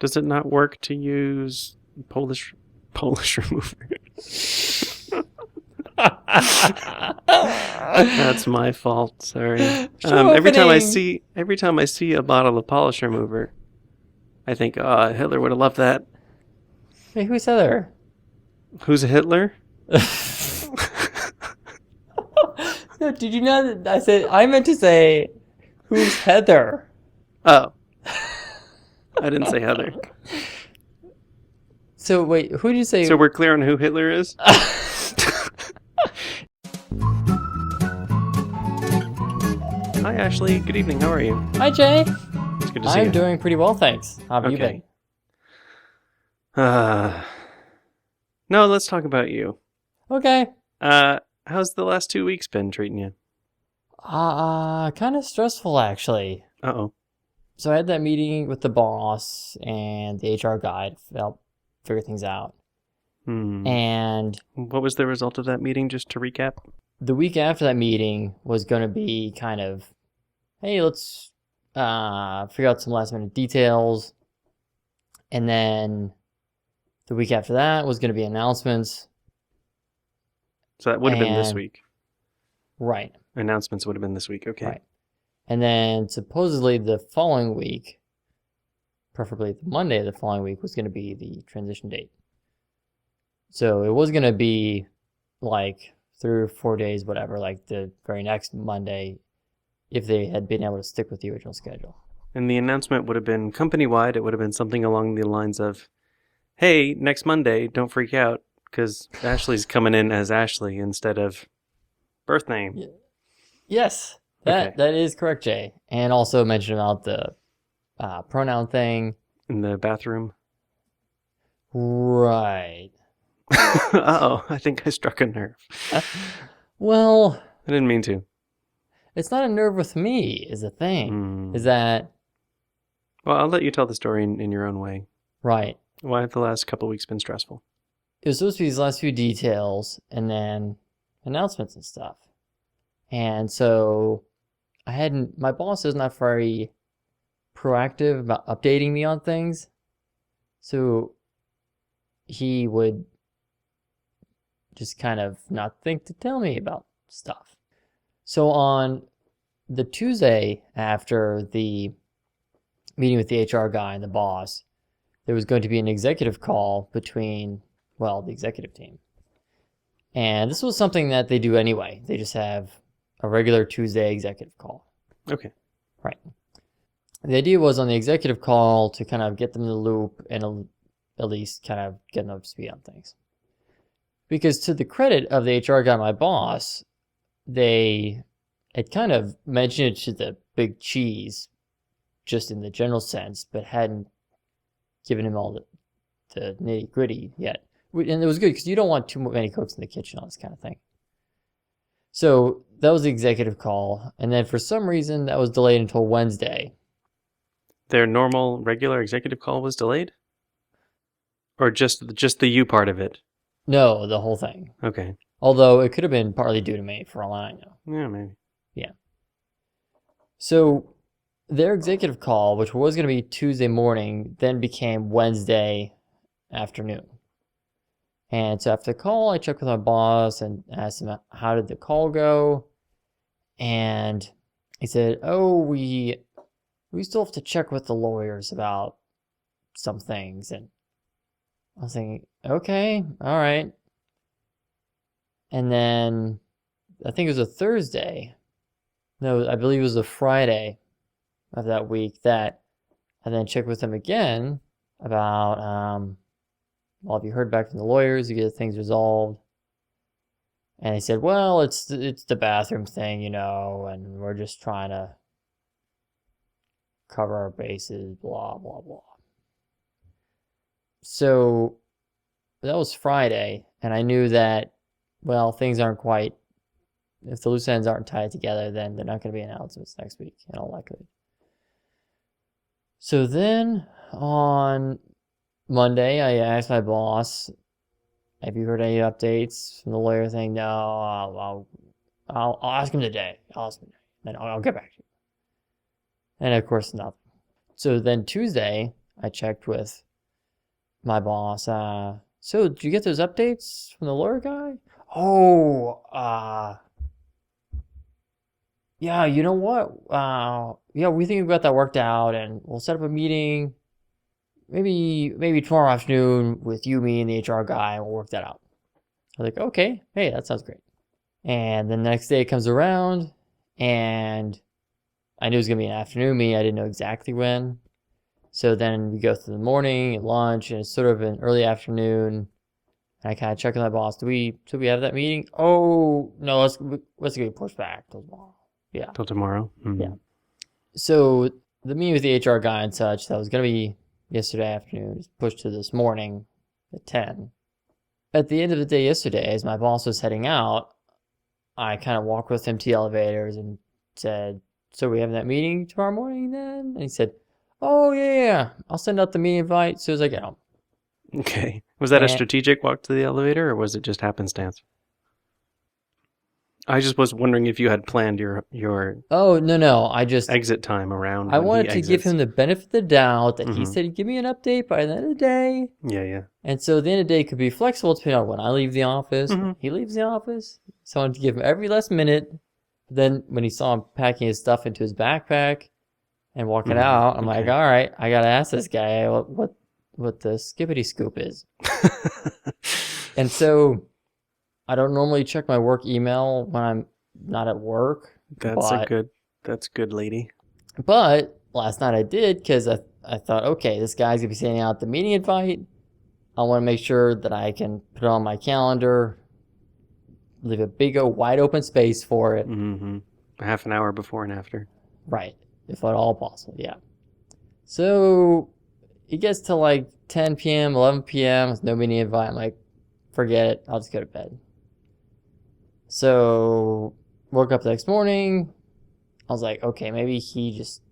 Does it not work to use Polish remover? That's my fault. Sorry. Every time I see a bottle of polish remover, I think, oh, Hitler would have loved that. Wait, who's Heather? Who's a Hitler? No, did you not? I meant to say, who's Heather? Oh. I didn't say Heather. So wait, who did you say? So we're clear on who Hitler is? Hi, Ashley. Good evening. How are you? Hi, Jay. It's good to see you. I'm doing pretty well, thanks. How have you been? No, let's talk about you. Okay. How's the last 2 weeks been treating you? Kind of stressful, actually. Uh-oh. So I had that meeting with the boss and the HR guy to help figure things out. And what was the result of that meeting, just to recap? The week after that meeting was going to be kind of, hey, let's figure out some last minute details. And then the week after that was going to be announcements. So that would have been this week. Right. Announcements would have been this week, okay. Right. And then supposedly the following week, preferably the Monday of the following week, was going to be the transition date. So it was going to be like 3 or 4 days, whatever, like the very next Monday, if they had been able to stick with the original schedule. And the announcement would have been company-wide. It would have been something along the lines of, hey, next Monday, don't freak out, because Ashley's coming in as Ashley instead of birth name. Yeah. Yes, that is correct, Jay. And also mention about the pronoun thing. In the bathroom. Right. Uh-oh, I think I struck a nerve. Well, I didn't mean to. It's not a nerve with me, is the thing. Is that... Well, I'll let you tell the story in your own way. Right. Why have the last couple of weeks been stressful? It was supposed to be these last few details, and then announcements and stuff. And so, my boss is not very proactive about updating me on things. So, he would just kind of not think to tell me about stuff. So on the Tuesday after the meeting with the HR guy and the boss, there was going to be an executive call between, the executive team. And this was something that they do anyway. They just have a regular Tuesday executive call. Okay. Right. The idea was on the executive call to kind of get them in the loop and at least kind of get them up to speed on things. Because to the credit of the HR guy, my boss, they had kind of mentioned it to the big cheese, just in the general sense, but hadn't given him all the nitty gritty yet. And it was good because you don't want too many cooks in the kitchen on this kind of thing. So that was the executive call. And then for some reason, that was delayed until Wednesday. Their normal, regular executive call was delayed? Or just the you part of it? No, the whole thing. Okay. Although it could have been partly due to me, for all I know. Yeah, maybe. Yeah. So their executive call, which was going to be Tuesday morning, then became Wednesday afternoon. And so after the call, I checked with my boss and asked him, how did the call go? And he said, we still have to check with the lawyers about some things. And I was thinking, okay, all right. And then I think it was a Thursday. No, I believe it was a Friday of that week that I then checked with them again about, have you heard back from the lawyers to get things resolved? And they said, well, it's the bathroom thing, and we're just trying to cover our bases, blah, blah, blah. So that was Friday, and I knew that, things aren't quite, if the loose ends aren't tied together, then they're not going to be announcements next week, in all likelihood. So then, on Monday, I asked my boss, have you heard any updates from the lawyer thing? No, I'll ask him today. Then I'll get back to you. And of course, nothing. So then Tuesday, I checked with my boss. So did you get those updates from the lawyer guy? Oh, yeah, you know what? Yeah, we think we've got that worked out, and we'll set up a meeting, maybe tomorrow afternoon with you, me, and the HR guy, and we'll work that out. I was like, okay, hey, that sounds great. And the next day comes around, and I knew it was gonna be an afternoon meeting. I didn't know exactly when. So then we go through the morning and lunch, and it's sort of an early afternoon. And I kind of check with my boss. Do we have that meeting? Oh no, let's get pushed back till tomorrow. Yeah. Till tomorrow. Mm-hmm. Yeah. So the meeting with the HR guy and such that was gonna be yesterday afternoon is pushed to this morning at 10. At the end of the day yesterday, as my boss was heading out, I kind of walked with him to the elevators and said, "So we having that meeting tomorrow morning then?" And he said, "Oh yeah, I'll send out the meeting invite as soon as I get home." Okay. Was that a strategic walk to the elevator, or was it just happenstance? I just was wondering if you had planned your Oh no, I just exit time around. I when he wanted to give exits. him the benefit of the doubt that he Mhm. said he'd give me an update by the end of the day. Yeah. And so the end of the day could be flexible depending on when I leave the office, when Mhm. he leaves the office. So I wanted to give him every last minute. Then when he saw him packing his stuff into his backpack and walking out, I'm like, Okay. all right, I gotta ask this guy what the skippity scoop is. And so I don't normally check my work email when I'm not at work. That's good, lady. But last night I did because I thought, okay, this guy's gonna be sending out the meeting invite. I want to make sure that I can put it on my calendar, leave a big wide open space for it. Mm-hmm. Half an hour before and after. Right, if at all possible, yeah. So it gets to like 10 p.m., 11 p.m. with no meeting invite. I'm like, forget it, I'll just go to bed. So woke up the next morning. I was like, okay, maybe he just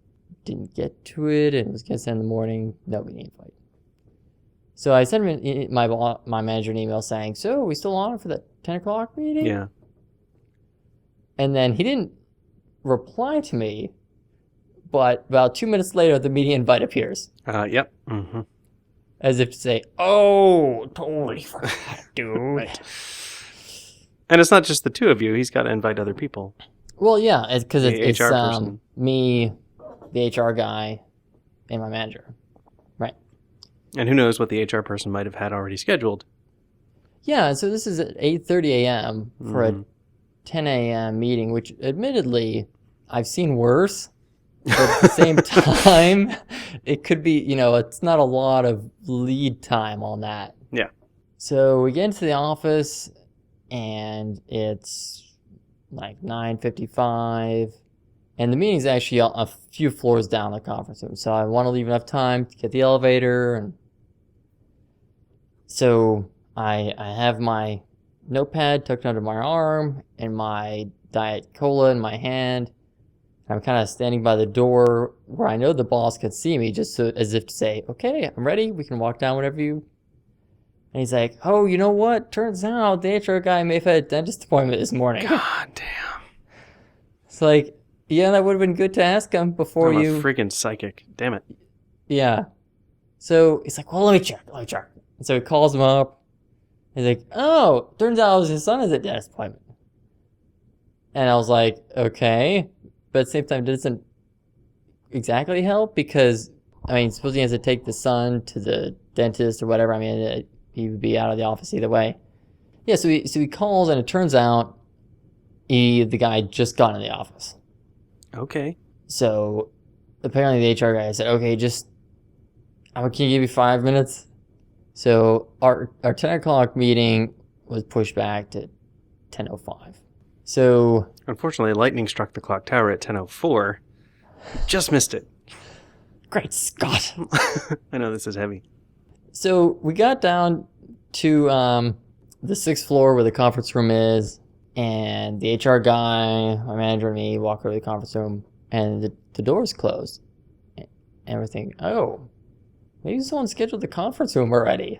didn't get to it and was gonna send in the morning. No meeting invite. So I sent him my manager an email saying, "So are we still on for that 10 o'clock meeting?" Yeah. And then he didn't reply to me, but about 2 minutes later, the meeting invite appears. Yep. Mm-hmm. As if to say, "Oh, totally forgot, dude." Right. And it's not just the two of you. He's got to invite other people. Well, yeah, because it's HR person. me, the HR guy, and my manager. Right. And who knows what the HR person might have had already scheduled. Yeah, so this is at 8:30 a.m. for a 10 a.m. meeting, which admittedly I've seen worse. But at the same time, it could be, it's not a lot of lead time on that. Yeah. So we get into the office and it's like 9:55 and the meeting's actually a few floors down the conference room. So I want to leave enough time to get the elevator. And so I have my notepad tucked under my arm and my Diet Cola in my hand. I'm kind of standing by the door where I know the boss could see me, just so, as if to say, okay, I'm ready. We can walk down whenever you... And he's like, oh, you know what? Turns out the HR guy may have had a dentist appointment this morning. God damn. It's like, yeah, that would have been good to ask him before I'm you... a freaking psychic. Damn it. Yeah. So he's like, well, let me check. And so he calls him up. He's like, oh, turns out his son has a dentist appointment. And I was like, okay. But at the same time, it doesn't exactly help because, suppose he has to take the son to the dentist or whatever. He would be out of the office either way. Yeah, so he calls, and it turns out the guy just got in the office. Okay. So apparently the HR guy said, okay, can you give you 5 minutes? So our 10 o'clock meeting was pushed back to 10:05. So unfortunately, lightning struck the clock tower at 10:04. Just missed it. Great Scott. I know this is heavy. So we got down to the 6th floor where the conference room is, and the HR guy, my manager, and me walk over to the conference room, and the door's closed. And we're thinking, oh, maybe someone scheduled the conference room already.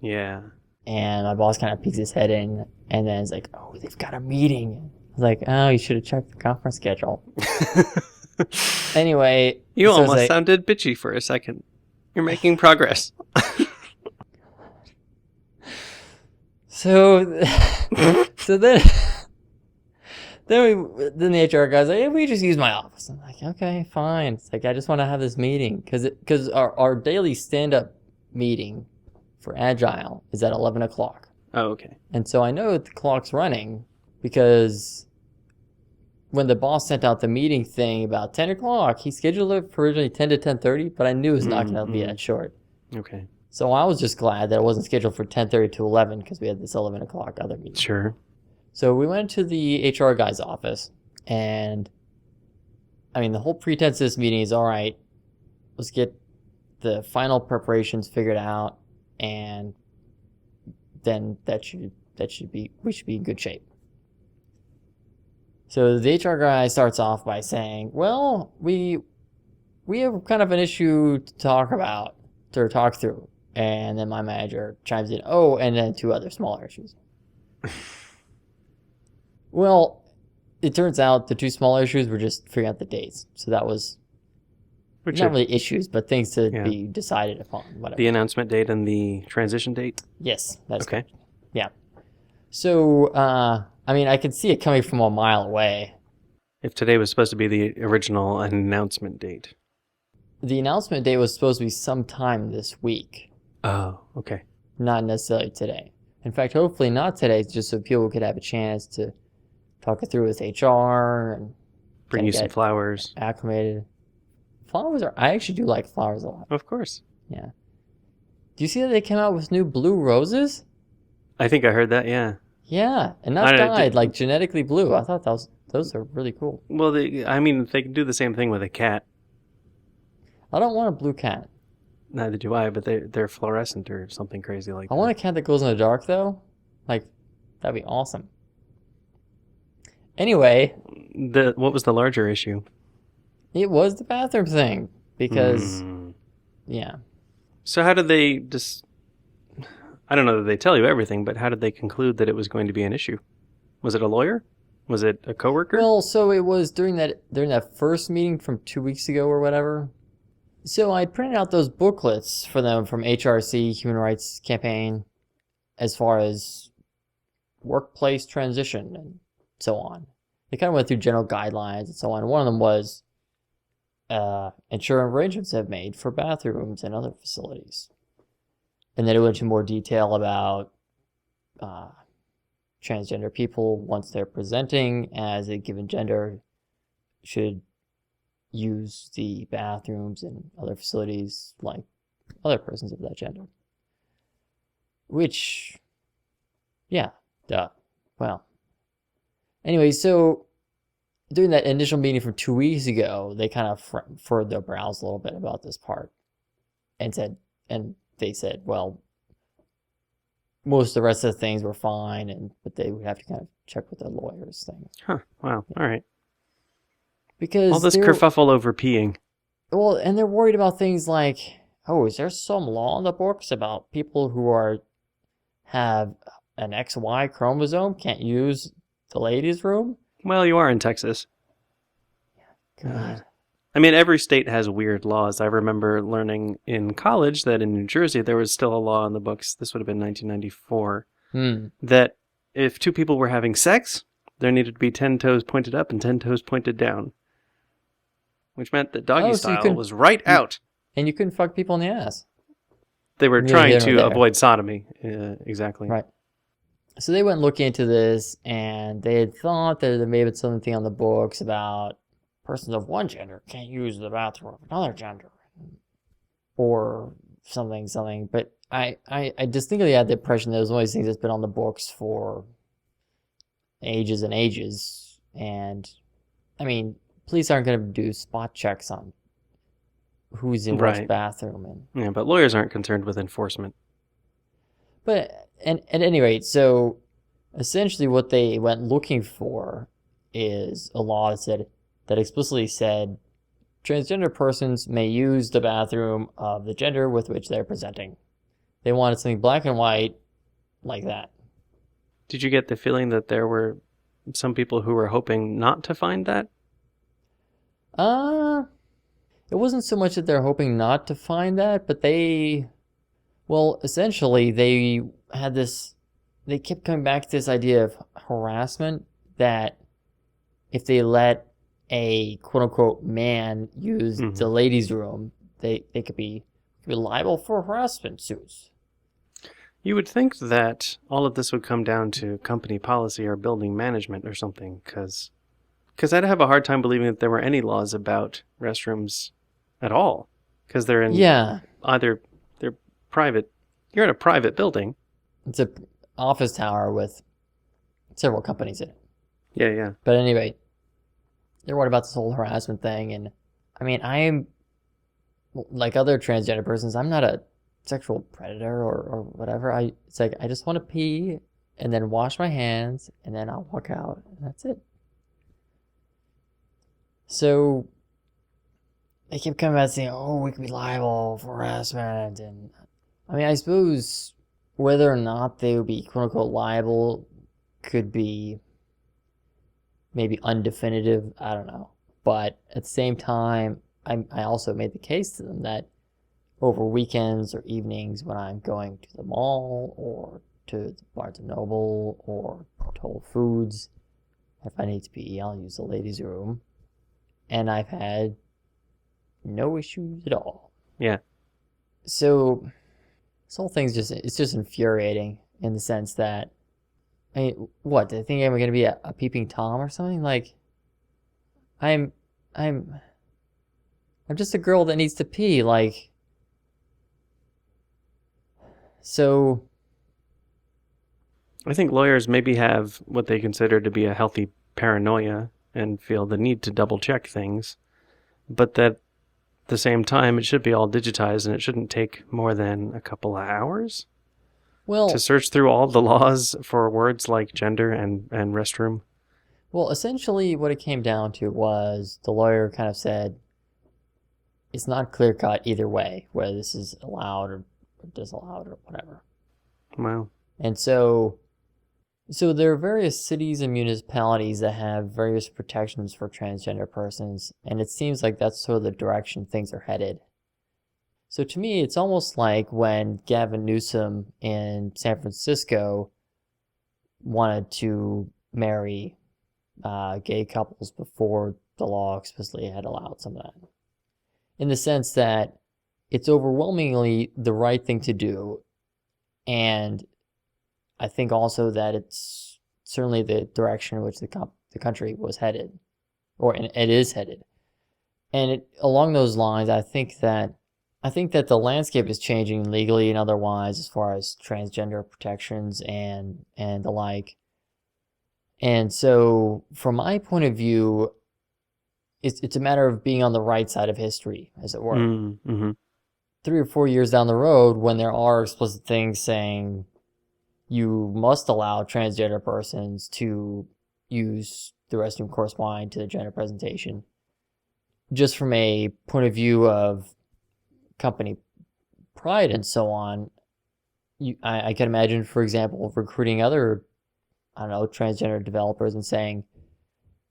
Yeah. And my boss kind of peeks his head in, and then it's like, oh, they've got a meeting. I was like, oh, you should have checked the conference schedule. Anyway. You so almost sounded bitchy for a second. You're making progress. So, so then then the HR guy's like, hey, we just use my office. I'm like, okay, fine. It's like, I just want to have this meeting because our daily stand-up meeting for Agile is at 11 o'clock. Oh, okay. And so I know the clock's running because when the boss sent out the meeting thing about 10 o'clock, he scheduled it for originally 10 to 10:30, but I knew it was not going to be that short. Okay. So I was just glad that it wasn't scheduled for 10:30 to 11 because we had this 11 o'clock other meeting. Sure. So we went to the HR guy's office, and I mean, the whole pretense of this meeting is, all right, let's get the final preparations figured out, and then we should be in good shape. So the HR guy starts off by saying, well, we have kind of an issue to talk through. And then my manager chimes in, oh, and then two other smaller issues. Well, it turns out the two smaller issues were just figuring out the dates. So that was not really issues, but things to be decided upon. Whatever. The announcement date and the transition date? Yes, that's okay. Correct. Yeah. So, I mean, I could see it coming from a mile away. If today was supposed to be the original announcement date. The announcement date was supposed to be sometime this week. Oh, okay. Not necessarily today. In fact, hopefully not today, just so people could have a chance to talk it through with HR and bring you some flowers. Acclimated. Flowers I actually do like flowers a lot. Of course. Yeah. Do you see that they came out with new blue roses? I think I heard that, yeah. Yeah, and not dyed, like genetically blue. I thought those are really cool. Well, they can do the same thing with a cat. I don't want a blue cat. Neither do I, but they're fluorescent or something crazy like that. I want a cat that goes in the dark, though. Like, that'd be awesome. Anyway. What was the larger issue? It was the bathroom thing. Because, yeah. So how did they just... I don't know that they tell you everything, but how did they conclude that it was going to be an issue? Was it a lawyer? Was it a coworker? Well, so it was during that first meeting from 2 weeks ago or whatever. So I printed out those booklets for them from HRC, Human Rights Campaign, as far as workplace transition and so on. They kind of went through general guidelines and so on. One of them was ensure arrangements have made for bathrooms and other facilities. And then it went into more detail about transgender people, once they're presenting as a given gender, should use the bathrooms and other facilities like other persons of that gender. Which, yeah, duh. Well, anyway, so during that initial meeting from 2 weeks ago, they kind of furrowed their brows a little bit about this part and they said, well, most of the rest of the things were fine, but they would have to kind of check with the lawyers thing. Huh, wow, all right. Because all this kerfuffle over peeing. Well, and they're worried about things like, oh, is there some law in the books about people who have an XY chromosome can't use the ladies' room? Well, you are in Texas. God. I mean, every state has weird laws. I remember learning in college that in New Jersey there was still a law in the books, this would have been 1994, that if two people were having sex, there needed to be 10 toes pointed up and 10 toes pointed down. Which meant that doggy style was right out. And you couldn't fuck people in the ass. They were trying to avoid sodomy. Exactly. Right. So they went looking into this, and they had thought that there may have been something on the books about persons of one gender can't use the bathroom of another gender. Or something. But I distinctly had the impression that it was one of these things that's been on the books for ages and ages. And, I mean, police aren't going to do spot checks on who's in which bathroom. Yeah, but lawyers aren't concerned with enforcement. But at any rate, so essentially what they went looking for is a law that explicitly said transgender persons may use the bathroom of the gender with which they're presenting. They wanted something black and white like that. Did you get the feeling that there were some people who were hoping not to find that? it wasn't so much that they're hoping not to find that, but essentially they kept coming back to this idea of harassment, that if they let a quote unquote man use the ladies' room, they could be liable for harassment suits. You would think that all of this would come down to company policy or building management or something, because I'd have a hard time believing that there were any laws about restrooms at all, because they're in either they're private. You're in a private building. It's a office tower with several companies in it. Yeah. But anyway, they're worried about this whole harassment thing, and I mean, I am like other transgender persons. I'm not a sexual predator or whatever. It's like I just want to pee and then wash my hands and then I'll walk out and that's it. So they kept coming back saying, "Oh, we could be liable for harassment," and I mean, I suppose whether or not they would be quote unquote liable could be maybe undefinitive. I don't know, but at the same time, I also made the case to them that over weekends or evenings when I'm going to the mall or to the Barnes & Noble or to Whole Foods, if I need to pee, I'll use the ladies' room. And I've had no issues at all. Yeah. So this whole thing's it's just infuriating in the sense that, I mean, what, do they think I'm going to be a peeping Tom or something? Like, I'm just a girl that needs to pee, like. So I think lawyers maybe have what they consider to be a healthy paranoia and feel the need to double check things, but that at the same time it should be all digitized and it shouldn't take more than a couple of hours to search through all the laws for words like gender and restroom. Well, essentially what it came down to was the lawyer kind of said it's not clear cut either way whether this is allowed or disallowed or whatever. Wow. And so there are various cities and municipalities that have various protections for transgender persons, and it seems like that's sort of the direction things are headed. So to me, it's almost like when Gavin Newsom in San Francisco wanted to marry gay couples before the law explicitly had allowed some of that. In the sense that it's overwhelmingly the right thing to do, and I think also that it's certainly the direction in which the country was headed, or it is headed. And along those lines, I think that the landscape is changing legally and otherwise as far as transgender protections and the like. And so, from my point of view, it's a matter of being on the right side of history, as it were. Mm-hmm. 3 or 4 years down the road, when there are explicit things saying you must allow transgender persons to use the restroom corresponding to their gender presentation, just from a point of view of company pride and so on, I can imagine, for example, recruiting other, I don't know, transgender developers and saying,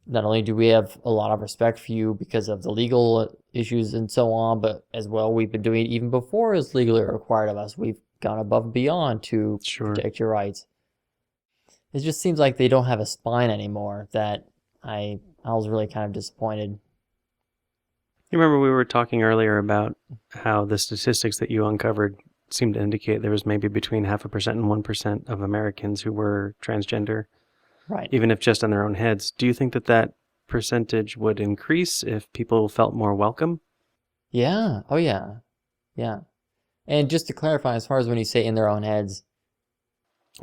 not only do we have a lot of respect for you because of the legal issues and so on, but as well, we've been doing it even before it's legally required of us. We've gone above and beyond to protect your rights. It just seems like they don't have a spine anymore, that I was really kind of disappointed. You remember we were talking earlier about how the statistics that you uncovered seemed to indicate there was maybe between 0.5% and 1% of Americans who were transgender. Right. Even if just in their own heads. Do you think that percentage would increase if people felt more welcome? Yeah. Oh, yeah. Yeah. And just to clarify, as far as when you say in their own heads,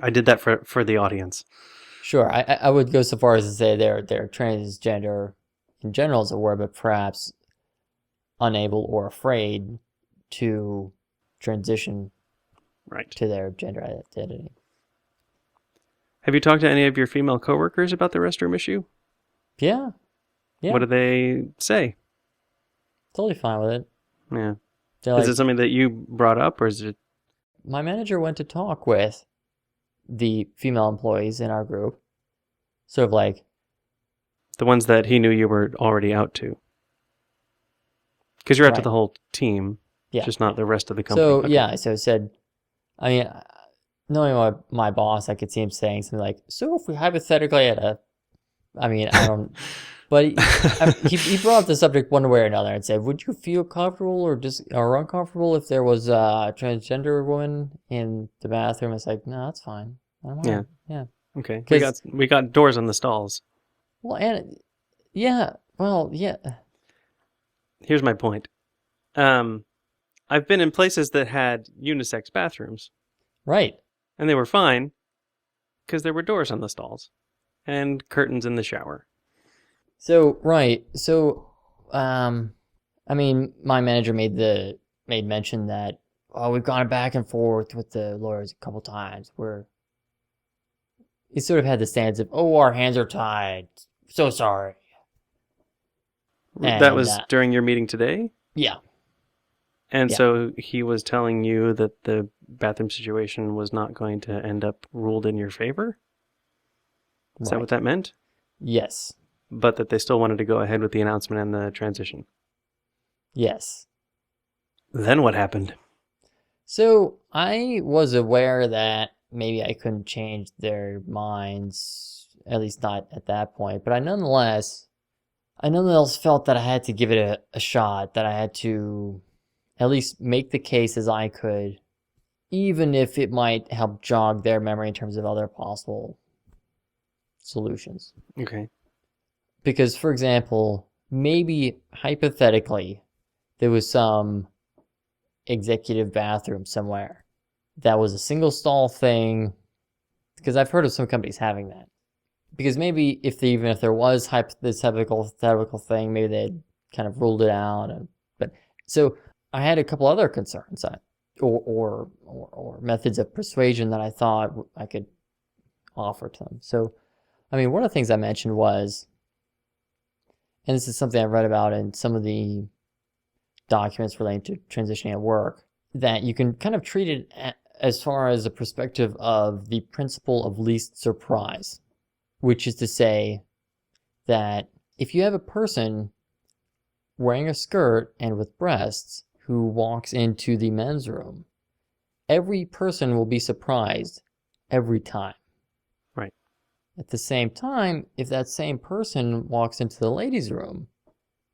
I did that for the audience. Sure. I would go so far as to say they're transgender in general as it were, but perhaps unable or afraid to transition to their gender identity. Have you talked to any of your female coworkers about the restroom issue? Yeah. What do they say? Totally fine with it. Yeah. Is it something that you brought up, or is it? My manager went to talk with the female employees in our group, sort of like the ones that he knew you were already out to. Because you're out to Right. the whole team, Yeah. just not the rest of the company. So Okay. yeah, so it said, I mean, knowing my boss, I could see him saying something like, "So if we hypothetically had a," I mean, I don't, but he brought up the subject one way or another and said, "Would you feel comfortable or uncomfortable if there was a transgender woman in the bathroom?" It's like, no, that's fine. I don't Yeah. mind. Yeah. Okay. Because We got doors on the stalls. well, and yeah, well, yeah, Here's my point. I've been in places that had unisex bathrooms, right. and they were fine because there were doors on the stalls and curtains in the shower. So right, so I mean, my manager made mention that we've gone back and forth with the lawyers a couple times. Where he sort of had the stance of, "Oh, our hands are tied. So sorry." That And was during your meeting today? yeah, And yeah, so he was telling you that the bathroom situation was not going to end up ruled in your favor? Is that what right. that meant? Yes, But that they still wanted to go ahead with the announcement and the transition. yes. Then what happened? So I was aware that maybe I couldn't change their minds, at least not at that point. But I nonetheless felt that I had to give it a shot, that I had to at least make the case as I could, even if it might help jog their memory in terms of other possible solutions. Okay. Because, for example, maybe hypothetically, there was some executive bathroom somewhere that was a single stall thing, because I've heard of some companies having that. Because maybe even if there was this hypothetical thing, maybe they'd kind of ruled it out. But so I had a couple other concerns or methods of persuasion that I thought I could offer to them. So, I mean, one of the things I mentioned was, and this is something I read about in some of the documents relating to transitioning at work, that you can kind of treat it as far as a perspective of the principle of least surprise, which is to say that if you have a person wearing a skirt and with breasts who walks into the men's room, every person will be surprised every time. Right. At the same time, if that same person walks into the ladies' room,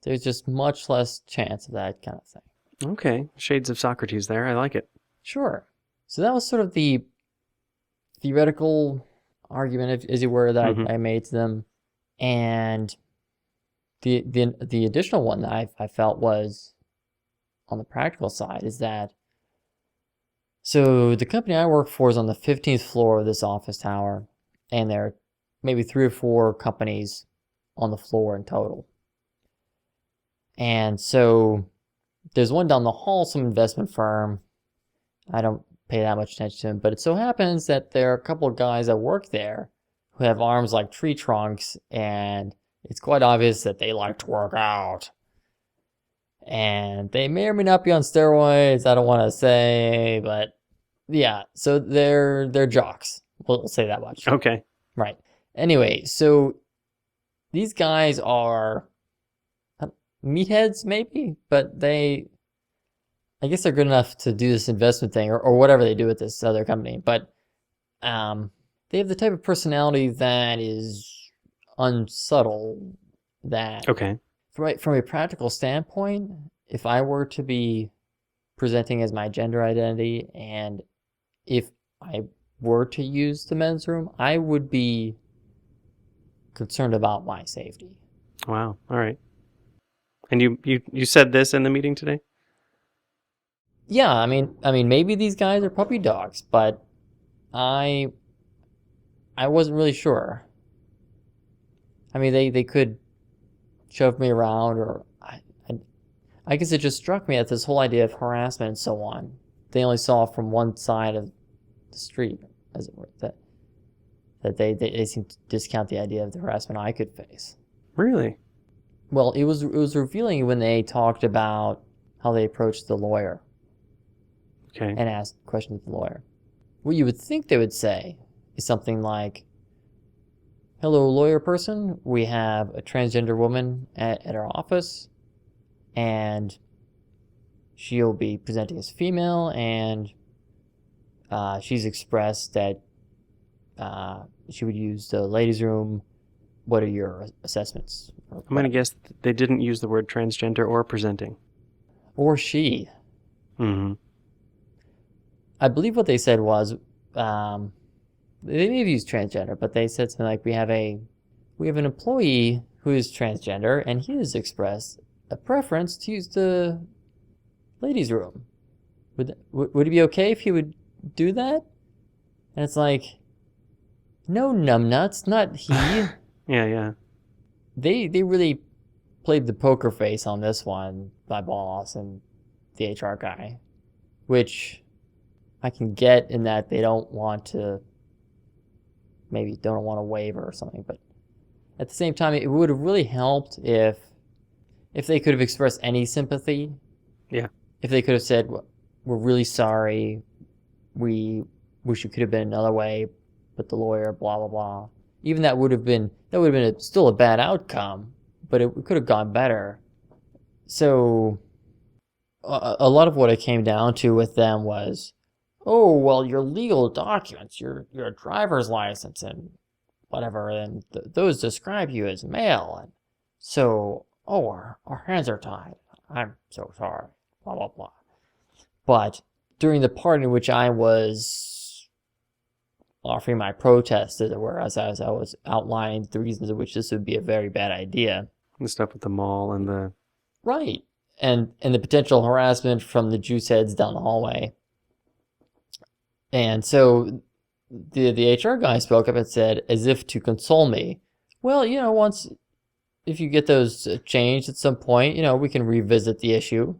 there's just much less chance of that kind of thing. Okay. Shades of Socrates there. I like it. Sure. So that was sort of the theoretical argument, as you were, that I made to them. And the additional one that I felt was on the practical side is that, so the company I work for is on the 15th floor of this office tower, and there are maybe 3 or 4 companies on the floor in total. And so there's one down the hall, some investment firm. I don't pay that much attention to them, but it so happens that there are a couple of guys that work there who have arms like tree trunks, and it's quite obvious that they like to work out. And they may or may not be on steroids, I don't want to say, but yeah, so they're jocks. We'll say that much. Okay. Right. Anyway, so these guys are meatheads maybe, but I guess they're good enough to do this investment thing or whatever they do with this other company. But they have the type of personality that is unsubtle, that Okay. from a practical standpoint, if I were to be presenting as my gender identity, and if I were to use the men's room, I would be concerned about my safety. Wow. All right. And you said this in the meeting today? Yeah, I mean, maybe these guys are puppy dogs, but I wasn't really sure. I mean, they could shove me around, or I guess it just struck me that this whole idea of harassment and so on, they only saw from one side of the street, as it were, that they seem to discount the idea of the harassment I could face. Really? Well, it was revealing when they talked about how they approached the lawyer. Okay. And asked questions of the lawyer. What you would think they would say is something like, "Hello, lawyer person. We have a transgender woman at our office, and she'll be presenting as female, and she's expressed that she would use the ladies' room. What are your assessments? I'm going to guess they didn't use the word transgender or presenting. Or she. Mm-hmm. I believe what they said was, they may have used transgender, but they said something like, we have an employee who is transgender, and he has expressed a preference to use the ladies' room. Would it be okay if he would do that? And it's like, no, numbnuts, not he. Yeah. They really played the poker face on this one, my boss and the HR guy, which I can get in that they don't want to waiver or something, but at the same time, it would have really helped if they could have expressed any sympathy. Yeah. If they could have said, we're really sorry, we wish it could have been another way, but the lawyer, blah, blah, blah. Even that would have been still a bad outcome, but it could have gone better. So a lot of what it came down to with them was, oh, well, your legal documents, your driver's license and whatever, and those describe you as male. And so, our hands are tied. I'm so sorry, blah, blah, blah. But during the part in which I was offering my protest, as it were, as I was outlining the reasons in which this would be a very bad idea. The stuff with the mall and the... Right. And the potential harassment from the juice heads down the hallway. And so the HR guy spoke up and said, as if to console me, well, if you get those changed at some point, we can revisit the issue.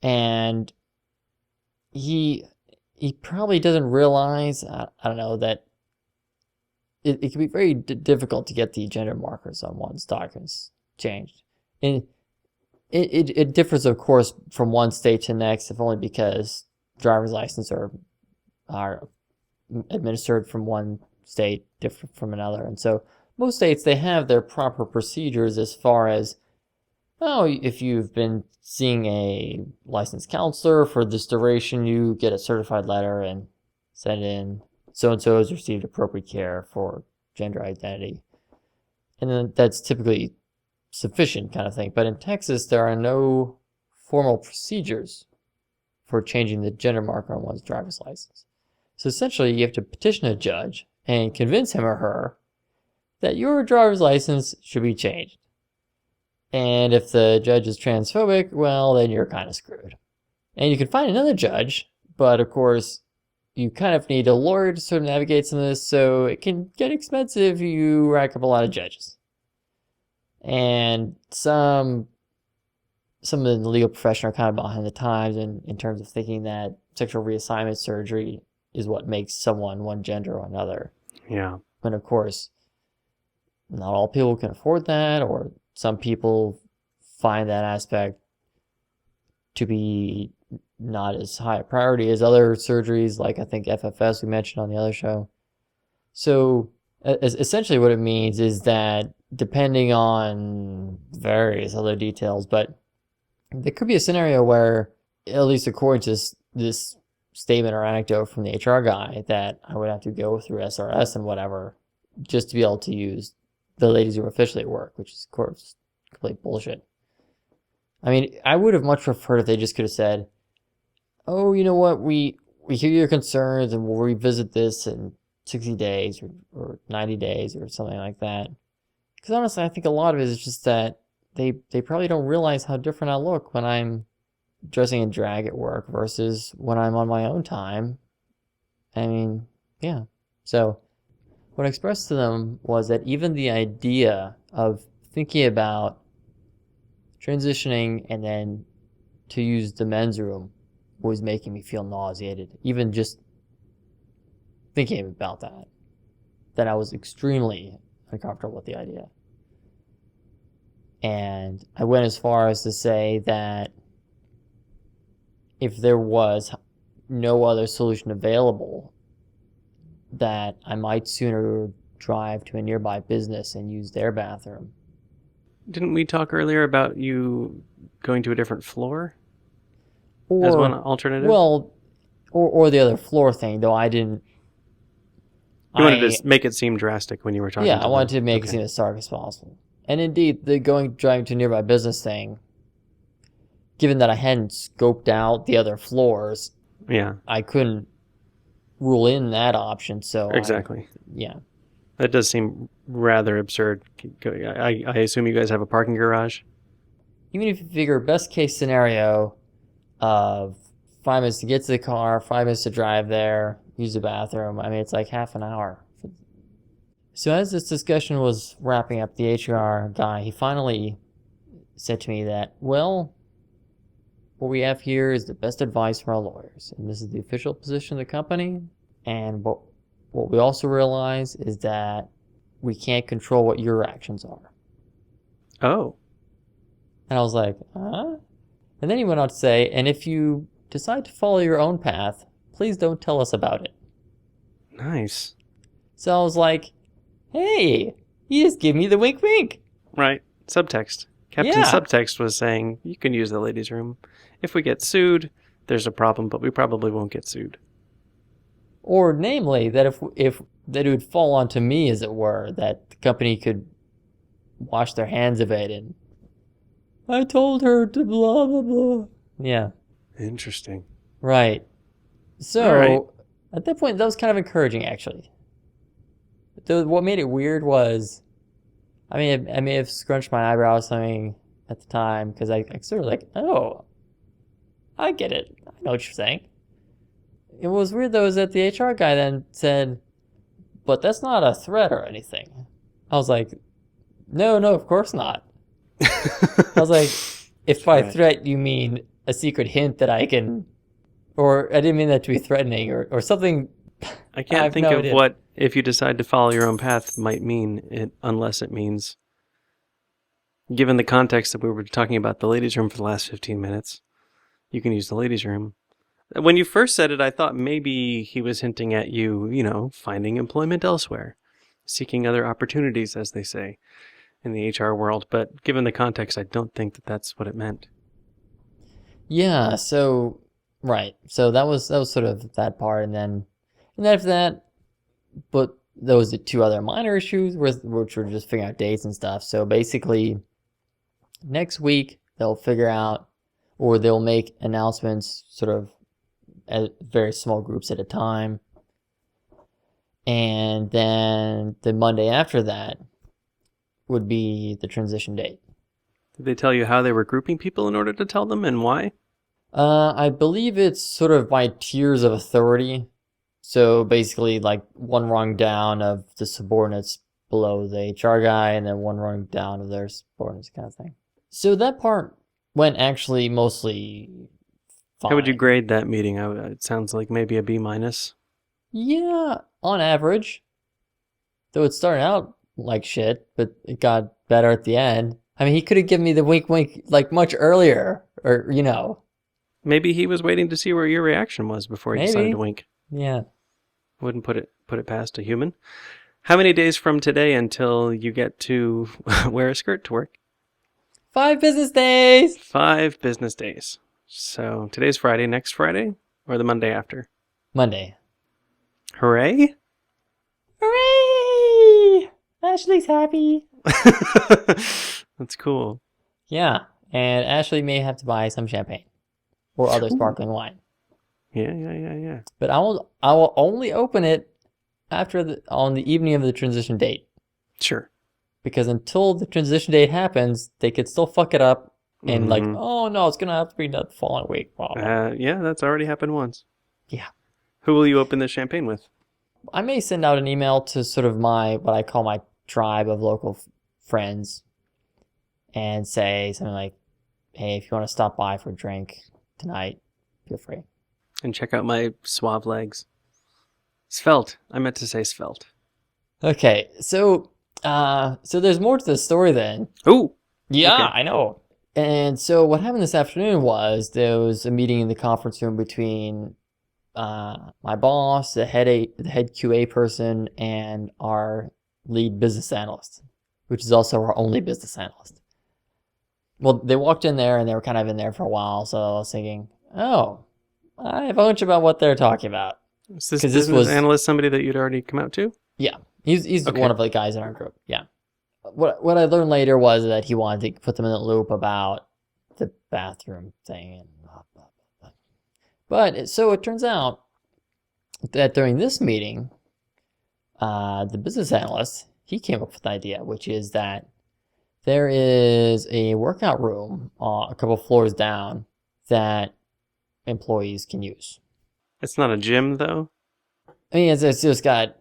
And he probably doesn't realize, I don't know, that it can be very difficult to get the gender markers on one's documents changed. And it differs, of course, from one state to the next, if only because driver's licenses are administered from one state different from another. And so most states, they have their proper procedures as far as, if you've been seeing a licensed counselor for this duration, you get a certified letter and send in, so-and-so has received appropriate care for gender identity. And then that's typically sufficient kind of thing. But in Texas, there are no formal procedures for changing the gender marker on one's driver's license. So essentially, you have to petition a judge and convince him or her that your driver's license should be changed. And if the judge is transphobic, well, then you're kind of screwed. And you can find another judge, but of course, you kind of need a lawyer to sort of navigate some of this, so it can get expensive if you rack up a lot of judges. And some of the legal profession are kind of behind the times in terms of thinking that sexual reassignment surgery is what makes someone one gender or another. Yeah. When, of course, not all people can afford that, or some people find that aspect to be not as high a priority as other surgeries, like I think FFS we mentioned on the other show. So essentially what it means is that depending on various other details, but there could be a scenario where, at least according to this statement or anecdote from the HR guy, that I would have to go through SRS and whatever just to be able to use the ladies who officially at work, which is, of course, complete bullshit. I mean, I would have much preferred if they just could have said, oh, you know what, we hear your concerns and we'll revisit this in 60 days or 90 days or something like that. Because honestly, I think a lot of it is just that they probably don't realize how different I look when I'm dressing in drag at work versus when I'm on my own time. I mean, yeah. So what I expressed to them was that even the idea of thinking about transitioning and then to use the men's room was making me feel nauseated. Even just thinking about that I was extremely uncomfortable with the idea. And I went as far as to say that if there was no other solution available, that I might sooner drive to a nearby business and use their bathroom. Didn't we talk earlier about you going to a different floor? as one alternative? Well, or the other floor thing, though I didn't. You wanted to make it seem drastic when you were talking to them. Yeah, I wanted to make it seem as stark as possible. And indeed, the driving to nearby business thing, given that I hadn't scoped out the other floors, I couldn't rule in that option. So exactly. Yeah. That does seem rather absurd. I assume you guys have a parking garage? Even if you figure best case scenario of 5 minutes to get to the car, 5 minutes to drive there, use the bathroom, I mean, it's like half an hour. So as this discussion was wrapping up, the HR guy, he finally said to me that, well, what we have here is the best advice from our lawyers, and this is the official position of the company, and what we also realize is that we can't control what your actions are. Oh. And I was like, huh? And then he went on to say, and if you decide to follow your own path, please don't tell us about it. Nice. So I was like, hey, you just give me the wink wink. Right. Subtext. Captain Subtext was saying, you can use the ladies' room. If we get sued, there's a problem, but we probably won't get sued. Or namely, that if that it would fall onto me, as it were, that the company could wash their hands of it and I told her to blah, blah, blah. Yeah. Interesting. Right. So, at that point, that was kind of encouraging, actually. What made it weird was, I may have scrunched my eyebrows or something at the time, because I sort of like, oh, I get it. I know what you're saying. It was weird, though, is that the HR guy then said, but that's not a threat or anything. I was like, no, of course not. I was like, if by threat you mean a secret hint that I can, or I didn't mean that to be threatening or something. I can't think of what, if you decide to follow your own path, might mean it, unless it means, given the context that we were talking about the ladies' room for the last 15 minutes, you can use the ladies' room. When you first said it, I thought maybe he was hinting at you, finding employment elsewhere, seeking other opportunities, as they say in the HR world. But given the context, I don't think that that's what it meant. Yeah, so, right. So that was sort of that part. And then after that, but those are two other minor issues, which were just figuring out dates and stuff. So basically, next week, they'll figure out, or they'll make announcements sort of at very small groups at a time. And then the Monday after that would be the transition date. Did they tell you how they were grouping people in order to tell them, and why? I believe it's sort of by tiers of authority. So basically like one rung down of the subordinates below the HR guy, and then one rung down of their subordinates, kind of thing. So that part went actually mostly fine. How would you grade that meeting? It sounds like maybe a B-. Yeah, on average. Though it started out like shit, but it got better at the end. I mean, he could have given me the wink wink like much earlier, or Maybe he was waiting to see where your reaction was before he decided to wink. Yeah. Wouldn't put it past a human. How many days from today until you get to wear a skirt to work? 5 business days. 5 business days. So today's Friday, next Friday, or the Monday after? Monday. Hooray! Hooray! Ashley's happy. That's cool. Yeah, and Ashley may have to buy some champagne or other sparkling wine. Yeah. But I will only open it on the evening of the transition date. Sure. Because until the transition date happens, they could still fuck it up and oh no, it's gonna have to be the following week. Yeah, that's already happened once. Yeah. Who will you open the champagne with? I may send out an email to sort of what I call my tribe of local friends and say something like, hey, if you want to stop by for a drink tonight, feel free. And check out my suave legs. Svelte. I meant to say svelte. Okay, so there's more to the story then. Ooh! Yeah, okay. I know. And so what happened this afternoon was there was a meeting in the conference room between my boss, the head QA person, and our lead business analyst, which is also our only business analyst. Well, they walked in there and they were kind of in there for a while, so I was thinking, Oh, I have a hunch about what they're talking about. Is this 'Cause this business was- analyst somebody that you'd already come out to? Yeah, he's Okay. one of the guys in our group. Yeah. What I learned later was that he wanted to put them in the loop about the bathroom thing and blah, blah, blah, blah. But so it turns out that during this meeting, the business analyst, he came up with an idea, which is that there is a workout room a couple floors down that employees can use. It's not a gym, though? I mean, it's just got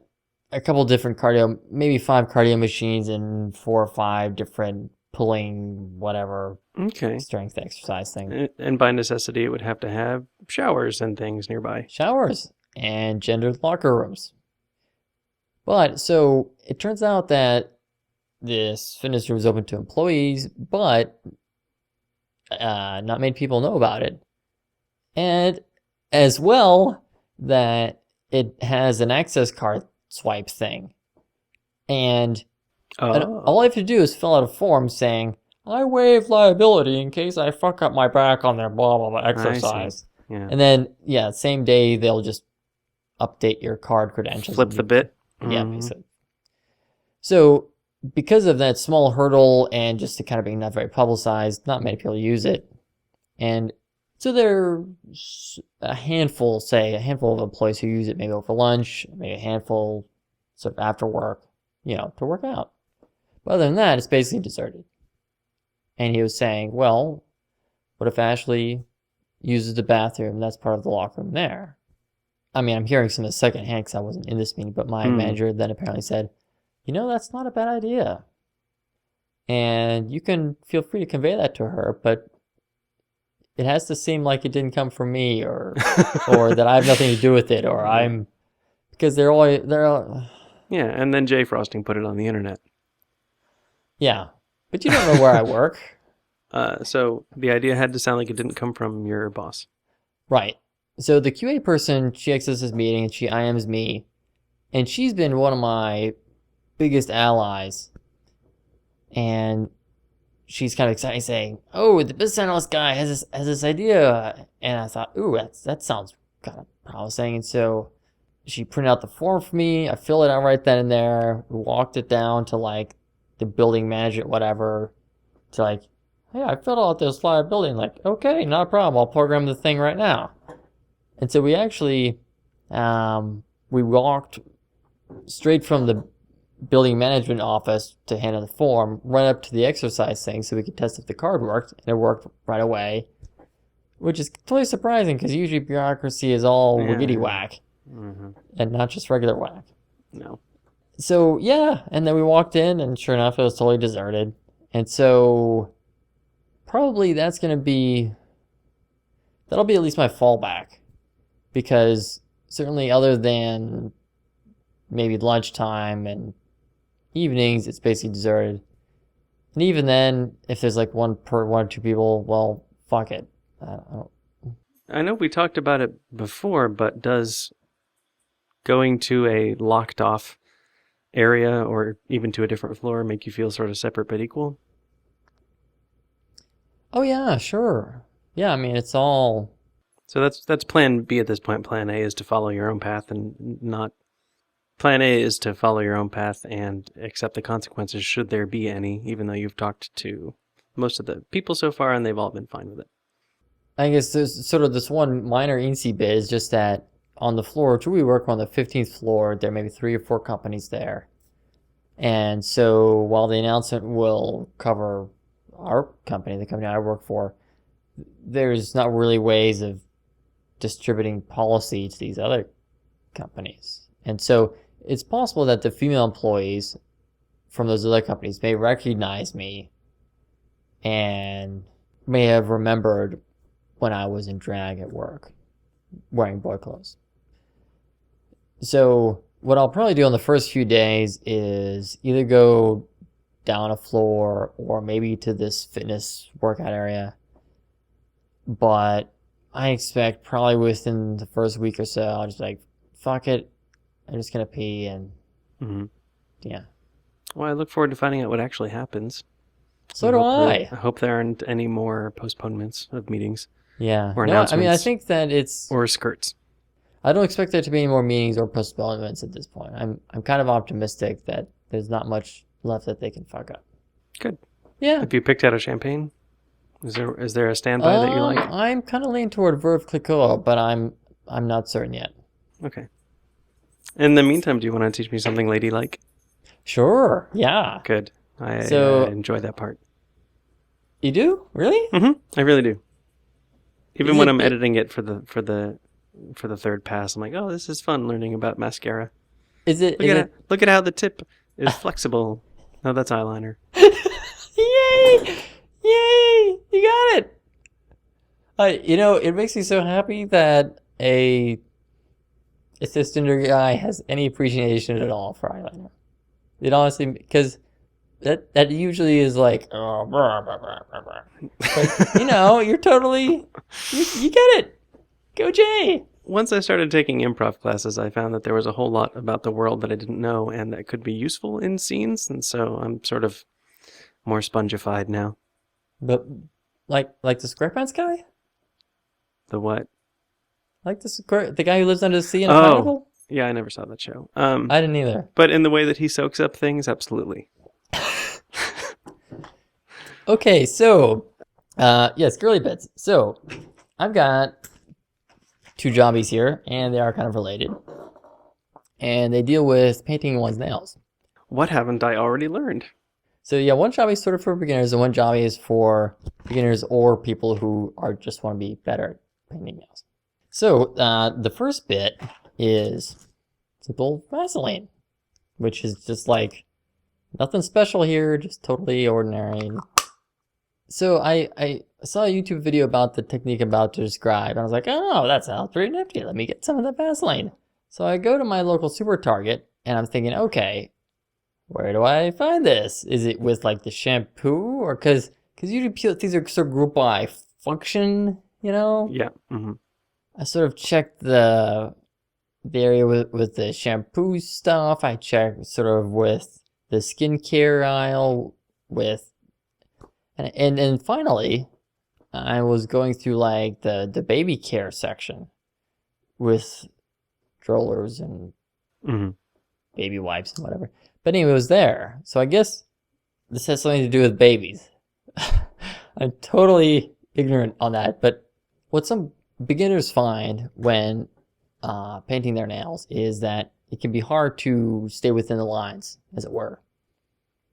a couple different cardio, maybe 5 cardio machines and 4 or 5 different pulling, whatever, Okay. strength exercise thing. And by necessity, it would have to have showers and things nearby. Showers and gendered locker rooms. But so it turns out that this fitness room is open to employees, but not many people know about it. And as well, that it has an access card swipe thing. And all I have to do is fill out a form saying, I waive liability in case I fuck up my back on their blah, blah, blah exercise. Yeah. And then, same day, they'll just update your card credentials. Flip the bit. Yeah, basically. So, because of that small hurdle and just to kind of being not very publicized, not many people use it. And so there's a handful of employees who use it maybe over lunch, maybe a handful sort of after work, to work out. But other than that, it's basically deserted. And he was saying, well, what if Ashley uses the bathroom that's part of the locker room there? I mean, I'm hearing some of the secondhand because I wasn't in this meeting, but my manager then apparently said, that's not a bad idea. And you can feel free to convey that to her, but it has to seem like it didn't come from me or that I have nothing to do with it because they're all. Yeah, and then Jay Frosting put it on the internet. Yeah, but you don't know where I work. So the idea had to sound like it didn't come from your boss. Right. So the QA person, she accesses this meeting and she IMs me, and she's been one of my biggest allies. And she's kind of excited, saying, "Oh, the business analyst guy has this idea," and I thought, "Ooh, that sounds kind of promising." And so she printed out the form for me. I filled it out right then and there. We walked it down to like the building manager, whatever, to like, "Hey, I filled out this liability." And like, "Okay, not a problem. I'll program the thing right now." And so we actually we walked straight from the building management office to hand in the form, right up to the exercise thing so we could test if the card worked, and it worked right away, which is totally surprising because usually bureaucracy is all wiggity whack and not just regular whack. No. So and then we walked in and sure enough it was totally deserted. And so probably that'll be at least my fallback, because certainly other than maybe lunchtime and evenings, it's basically deserted. And even then, if there's like one or two people, well, fuck it. I know we talked about it before, but does going to a locked off area or even to a different floor make you feel sort of separate but equal? Oh yeah, sure. Yeah, I mean, it's all... So that's plan B at this point. Plan A is to follow your own path and not... Plan A is to follow your own path and accept the consequences should there be any, even though you've talked to most of the people so far and they've all been fine with it. I guess there's sort of this one minor eensy bit is just that on the floor, which we work on the 15th floor, there may be 3 or 4 companies there. And so while the announcement will cover our company, the company I work for, there's not really ways of distributing policy to these other companies. And so it's possible that the female employees from those other companies may recognize me and may have remembered when I was in drag at work wearing boy clothes. So what I'll probably do on the first few days is either go down a floor or maybe to this fitness workout area. But I expect probably within the first week or so, I'll just be like, fuck it. I'm just going to pee and yeah. Well, I look forward to finding out what actually happens. So do I. I hope there aren't any more postponements of meetings. Yeah. or No, I announcements. mean, I think that it's... Or skirts. I don't expect there to be any more meetings or postponements at this point. I'm kind of optimistic that there's not much left that they can fuck up. Good. Yeah. Have you picked out a champagne? Is there a standby that you like? I'm kind of leaning toward Veuve Clicquot, but I'm not certain yet. Okay. In the meantime, do you want to teach me something ladylike? Sure. Yeah. Good. I enjoy that part. You do? Really? I really do. Even Is when it- I'm editing it for the third pass, I'm like, oh, this is fun learning about mascara. Is it? Look at how the tip is flexible. No, that's eyeliner. Yay! Yay! You got it. It makes me so happy that a cisgender guy has any appreciation at all for eyeliner. It honestly, because that usually is like, oh, blah, blah, blah, blah, blah. But you're totally, you get it. Go Jay. Once I started taking improv classes, I found that there was a whole lot about the world that I didn't know and that could be useful in scenes, and so I'm sort of more spongified now. But like the SquarePants guy, The what? like the guy who lives under the sea in a pineapple. Yeah, I never saw that show. I didn't either. But in the way that he soaks up things, absolutely. Okay, so yes, girly bits. So I've got two jobbies here, and they are kind of related, and they deal with painting one's nails. What haven't I already learned? So yeah, one job is sort of for beginners, and one job is for beginners or people who just want to be better at painting nails. So the first bit is simple Vaseline, which is just like nothing special here, just totally ordinary. So I saw a YouTube video about the technique I'm about to describe, and I was like, oh, that sounds pretty nifty. Let me get some of the Vaseline. So I go to my local super Target, and I'm thinking, okay, where do I find this? Is it with like the shampoo, or because usually things are sort of grouped by function, Yeah. Mm-hmm. I sort of checked the area with the shampoo stuff. I checked sort of with the skincare aisle and finally I was going through like the baby care section with strollers and baby wipes and whatever. But anyway, it was there. So I guess this has something to do with babies. I'm totally ignorant on that, but what some beginners find when painting their nails is that it can be hard to stay within the lines, as it were.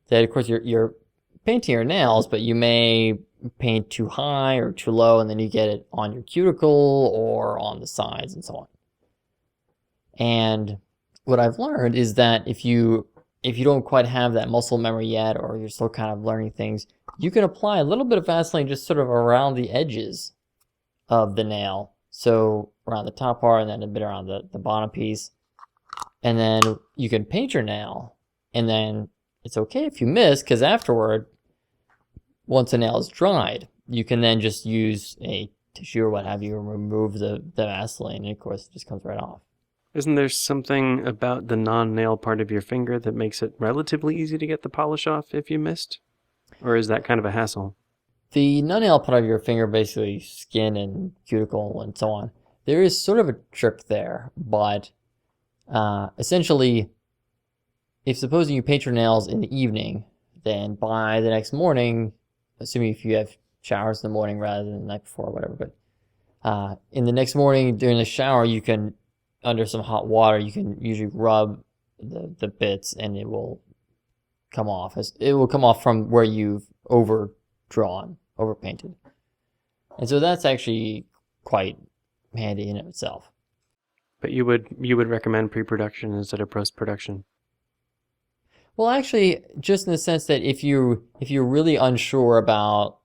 That of course you're painting your nails, but you may paint too high or too low, and then you get it on your cuticle or on the sides and so on. And what I've learned is that if you don't quite have that muscle memory yet, or you're still kind of learning things, you can apply a little bit of Vaseline just sort of around the edges of the nail. So around the top part and then a bit around the bottom piece. And then you can paint your nail, and then it's okay if you miss, because afterward, once the nail is dried, you can then just use a tissue or what have you and remove the Vaseline, and of course it just comes right off. Isn't there something about the non-nail part of your finger that makes it relatively easy to get the polish off if you missed? Or is that kind of a hassle? The non-nail part of your finger, basically skin and cuticle and so on, there is sort of a trick there, but essentially, if supposing you paint your nails in the evening, then by the next morning, assuming if you have showers in the morning rather than the night before or whatever, but in the next morning during the shower, you can, under some hot water, you can usually rub the bits and it will come off. It will come off from where you've overpainted. And so that's actually quite handy in itself. But you would recommend pre-production instead of post-production? Well, actually, just in the sense that if you're really unsure about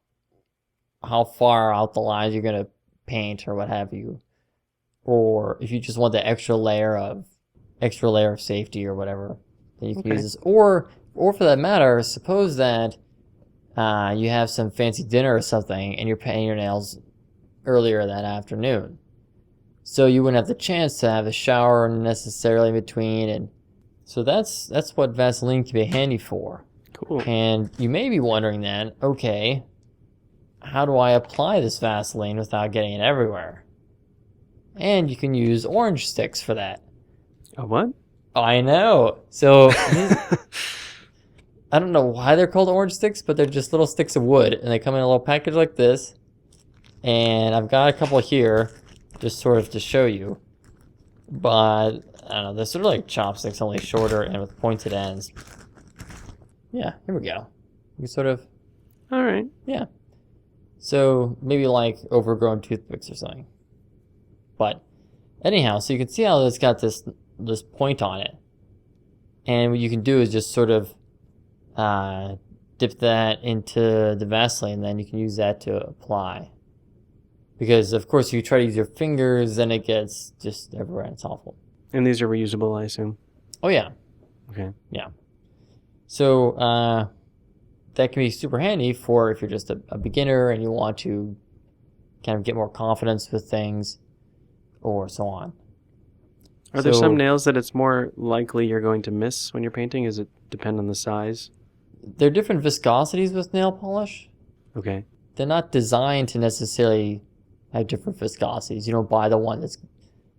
how far out the lines you're going to paint or what have you, or if you just want the extra layer of safety or whatever, then you can use this. Or for that matter, suppose that you have some fancy dinner or something and you're painting your nails earlier that afternoon. So you wouldn't have the chance to have a shower necessarily in between, and so that's what Vaseline can be handy for. Cool. And you may be wondering then, okay, how do I apply this Vaseline without getting it everywhere? And you can use orange sticks for that. A what? I know. So I don't know why they're called orange sticks, but they're just little sticks of wood, and they come in a little package like this. And I've got a couple here, just sort of to show you. But I don't know, they're sort of like chopsticks, only shorter and with pointed ends. Yeah, here we go. You sort of. All right. Yeah. So maybe like overgrown toothpicks or something. But anyhow, so you can see how it's got this point on it. And what you can do is just sort of dip that into the Vaseline, and then you can use that to apply. Because, of course, if you try to use your fingers, then it gets just everywhere, and it's awful. And these are reusable, I assume? Oh, yeah. Okay. Yeah. So that can be super handy for if you're just a beginner and you want to kind of get more confidence with things or so on. Are there some nails that it's more likely you're going to miss when you're painting? Does it depend on the size? There are different viscosities with nail polish. Okay. They're not designed to necessarily have different viscosities. You don't buy the one it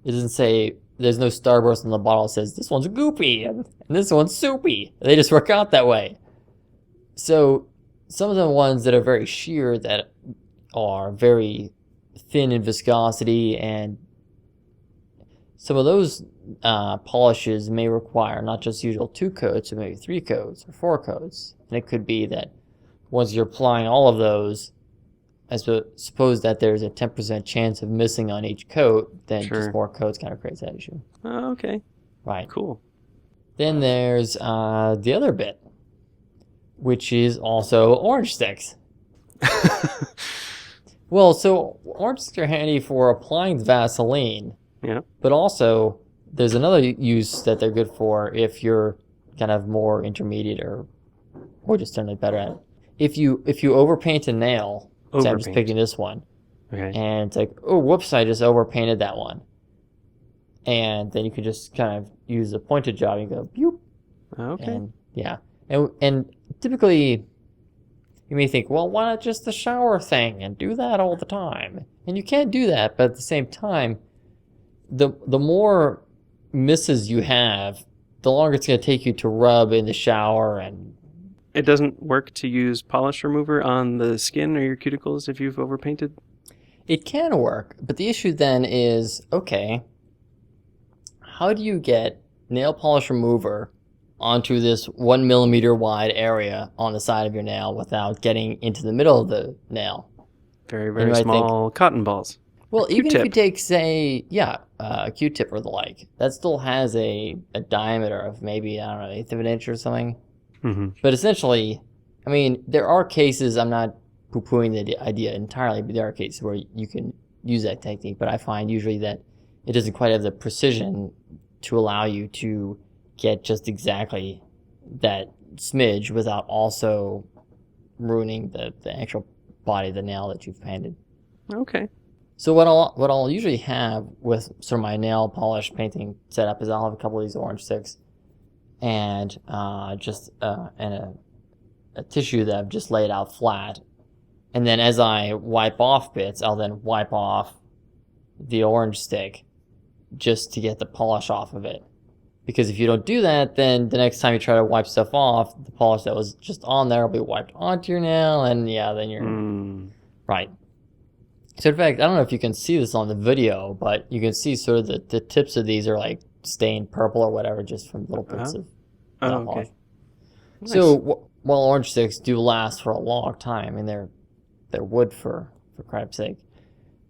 doesn't say, there's no starburst on the bottle that says this one's goopy and this one's soupy. They just work out that way. So some of the ones that are very sheer, that are very thin in viscosity, and some of those polishes may require not just usual 2 coats, but maybe 3 coats or 4 coats. And it could be that once you're applying all of those, I suppose that there's a 10% chance of missing on each coat, then just more coats kind of creates that issue. Oh, okay. Right. Cool. Then there's the other bit, which is also orange sticks. Well, so orange sticks are handy for applying Vaseline. Yeah. But also, there's another use that they're good for if you're kind of more intermediate or just generally better at it. If you overpaint a nail, so I'm just picking this one. Okay. And it's like, oh, whoops, I just overpainted that one. And then you can just kind of use a pointed job and go, boop. Okay. And, yeah. And typically, you may think, well, why not just the shower thing and do that all the time? And you can't do that, but at the same time, the more misses you have, the longer it's going to take you to rub in the shower. And it doesn't work to use polish remover on the skin or your cuticles if you've overpainted? It can work, but the issue then is, okay, how do you get nail polish remover onto this 1 millimeter wide area on the side of your nail without getting into the middle of the nail? Very, very small cotton balls. Well, even if you take, say, a Q-tip or the like, that still has a diameter of maybe, I don't know, 1/8 of an inch or something. Mm-hmm. But essentially, I mean, there are cases, I'm not poo-pooing the idea entirely, but there are cases where you can use that technique. But I find usually that it doesn't quite have the precision to allow you to get just exactly that smidge without also ruining the actual body of the nail that you've painted. Okay. So what I'll usually have with sort of my nail polish painting setup is I'll have a couple of these orange sticks and a tissue that I've just laid out flat. And then as I wipe off bits, I'll then wipe off the orange stick just to get the polish off of it. Because if you don't do that, then the next time you try to wipe stuff off, the polish that was just on there will be wiped onto your nail, and then you're... Right. So in fact, I don't know if you can see this on the video, but you can see sort of the tips of these are like stained purple or whatever, just from little bits of nail polish. Nice. So while orange sticks do last for a long time, I mean they're wood for crap's sake.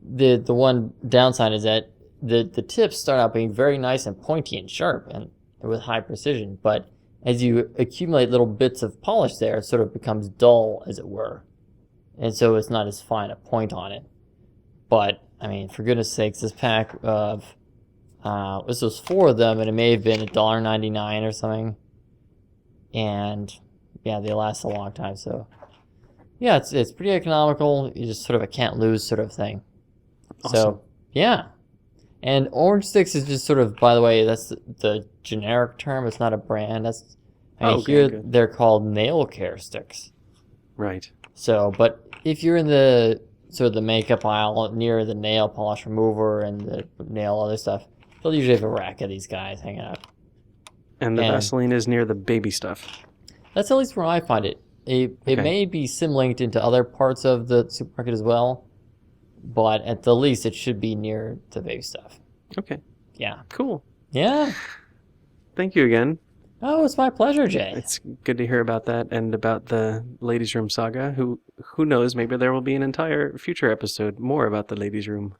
The one downside is that the tips start out being very nice and pointy and sharp and with high precision, but as you accumulate little bits of polish there, it sort of becomes dull, as it were. And so it's not as fine a point on it. But, I mean, for goodness sakes, this pack of, this was 4 of them, and it may have been $1.99 or something. And, yeah, they last a long time, so. Yeah, it's pretty economical. You just sort of a can't-lose sort of thing. Awesome. So, yeah. And orange sticks is just sort of, by the way, that's the generic term. It's not a brand. Here they're called nail care sticks. Right. So, but if you're in the sort of the makeup aisle near the nail polish remover and the nail other stuff, they'll usually have a rack of these guys hanging out. And the Vaseline is near the baby stuff. That's at least where I find it. It may be sim-linked into other parts of the supermarket as well, but at the least it should be near the baby stuff. Okay. Yeah. Cool. Yeah. Thank you again. Oh, it's my pleasure, Jay. It's good to hear about that and about the ladies' room saga. Who knows? Maybe there will be an entire future episode more about the ladies' room.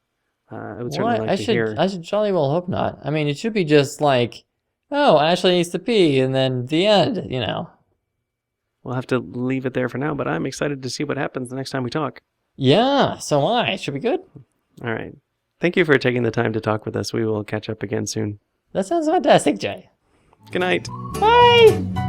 I would certainly like to hear. I should jolly well hope not. I mean, it should be just like, oh, Ashley needs to pee, and then the end. We'll have to leave it there for now, but I'm excited to see what happens the next time we talk. Yeah, so am I. Should be good. All right. Thank you for taking the time to talk with us. We will catch up again soon. That sounds fantastic, Jay. Good night. Bye.